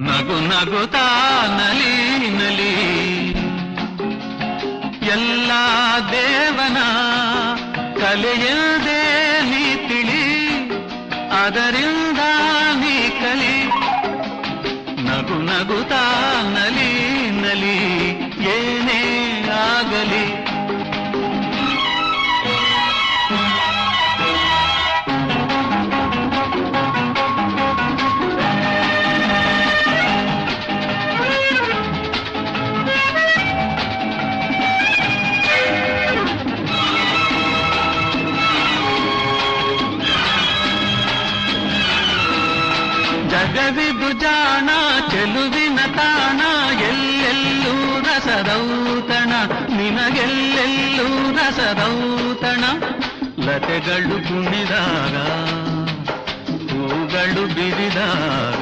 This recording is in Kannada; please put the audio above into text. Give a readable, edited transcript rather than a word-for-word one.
ನಗು ನಗುತ್ತಾ ನಲಿ ನಲಿ ಎಲ್ಲ ದೇವನ ಕಲೆಯದೇ ನೀ ತಿಳಿ ಅದರಿಂದ ನೀ ಕಲಿ ನಗು ನಗುತ್ತಾ ನಲಿ ನಲಿ ಏನೇ ಆಗಲಿ ಜಗವಿದು ಜಾಣ ಚೆಲುವಿನ ತಾಣ ಎಲ್ಲೆಲ್ಲೂ ರಸದೌತಣ ನಿನಗೆಲ್ಲೆಲ್ಲೂ ರಸದೌತಣ ಲತೆಗಳು ಕುಣಿದಾಗ ಹೂಗಳು ಬಿರಿದಾಗ